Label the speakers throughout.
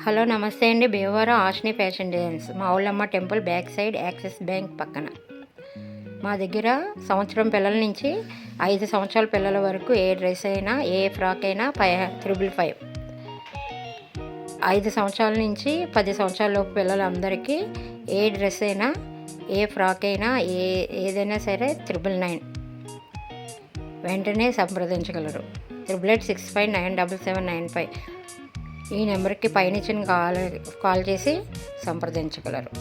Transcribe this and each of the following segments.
Speaker 1: Hello నమస్తే అండి. Bhimavaram ఆష్ని fashion designs, మా Ullamma temple back side Axis Bank పక్కన. మా దగ్గర సంవత్సరం పిల్లల నుంచి 5 సంవత్సరాల పిల్లల వరకు ఏ డ్రెస్ అయినా, ఏ ఫ్రాక్ అయినా 555. 5 సంవత్సరాల నుంచి 10 సంవత్సరాల లోపు పిల్లలందరికీ ఏ డ్రెస్ అయినా, ఏ ఫ్రాక్ అయినా, ఏదైనా సరే 999. వెంటనే సంప్రదించగలరు. 8886597795. ఈ నెంబర్కి పైన ఇచ్చిన కాల్ చేసి సంప్రదించగలరు.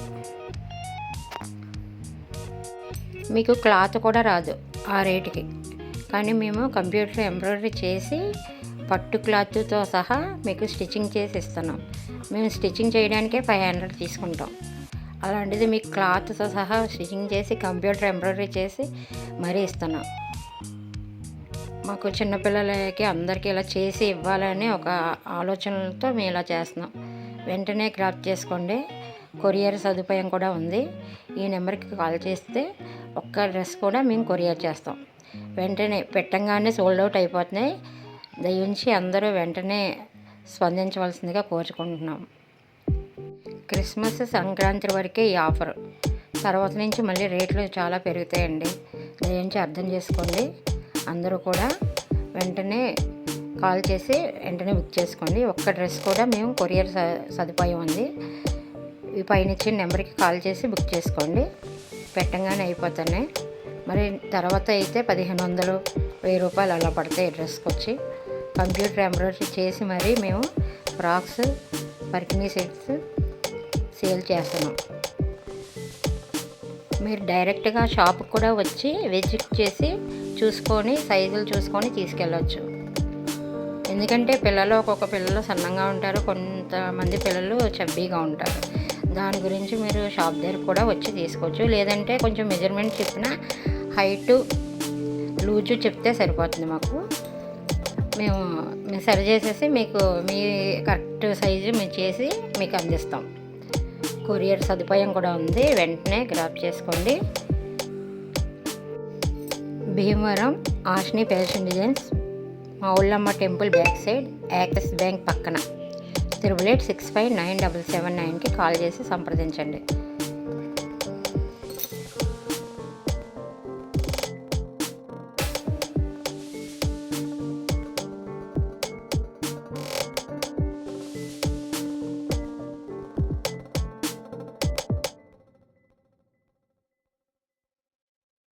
Speaker 1: మీకు క్లాత్ కూడా రాదు ఆ రేటుకి, కానీ మేము కంప్యూటర్ ఎంబ్రాయిడరీ చేసి పట్టు క్లాత్తో సహా మీకు స్టిచ్చింగ్ చేసి ఇస్తున్నాం. మేము స్టిచ్చింగ్ చేయడానికే 500 తీసుకుంటాం. అలాంటిది మీకు క్లాత్తో సహా స్టిచ్చింగ్ చేసి కంప్యూటర్ ఎంబ్రాయిడరీ చేసి మరీ ఇస్తున్నాం. మాకు చిన్నపిల్లలకి అందరికీ ఇలా చేసి ఇవ్వాలని ఒక ఆలోచనలతో మేము ఇలా చేస్తున్నాం. వెంటనే గ్రాప్ చేసుకోండి. కొరియర్ సదుపాయం కూడా ఉంది. ఈ నెంబర్కి కాల్ చేస్తే ఒక్క డ్రెస్ కూడా మేము కొరియర్ చేస్తాం. వెంటనే పెట్టంగానే సోల్డ్ అవుట్ అయిపోతున్నాయి. దయించి అందరూ వెంటనే స్పందించవలసిందిగా కోరుకుంటున్నాం. క్రిస్మస్, సంక్రాంతి వరకే ఈ ఆఫర్. తర్వాత నుంచి మళ్ళీ రేట్లు చాలా పెరుగుతాయండి. దయించి అర్థం చేసుకోండి. అందరూ కూడా వెంటనే కాల్ చేసి వెంటనే బుక్ చేసుకోండి. ఒక్క డ్రెస్ కూడా మేము కొరియర్ సదుపాయం ఉంది. ఈ పైన ఇచ్చిన నెంబర్కి కాల్ చేసి బుక్ చేసుకోండి. పెట్టంగానే అయిపోతున్నాయి. మరి తర్వాత అయితే 1500, 1000 రూపాయలు అలా పడతాయి డ్రెస్కి వచ్చి. కంప్యూటర్ ఎంబ్రాయిడరీ చేసి మరీ మేము ఫ్రాక్స్, పర్కినీ సెట్స్ సేల్ చేస్తున్నాం. మీరు డైరెక్ట్గా షాప్కి కూడా వచ్చి విజిట్ చేసి చూసుకొని సైజులు చూసుకొని తీసుకెళ్ళవచ్చు. ఎందుకంటే ఒక్కొక్క పిల్లలు సన్నంగా ఉంటారు, కొంతమంది పిల్లలు చబ్బీగా ఉంటారు. దాని గురించి మీరు షాప్ దగ్గర కూడా వచ్చి తీసుకోవచ్చు. లేదంటే కొంచెం మెజర్మెంట్ చెప్పిన హైటు, లూజు చెప్తే సరిపోతుంది. మేము సరి చేసేసి మీకు మీ కరెక్ట్ సైజు మేము చేసి మీకు అందిస్తాం. కొరియర్ సదుపాయం కూడా ఉంది. వెంటనే గ్రాప్ చేసుకోండి. భీమవరం ఆష్ని ఫ్యాషన్ డిజైన్స్, మా Ullamma temple back side Axis Bank పక్కన. 8886597779కి కాల్ చేసి సంప్రదించండి.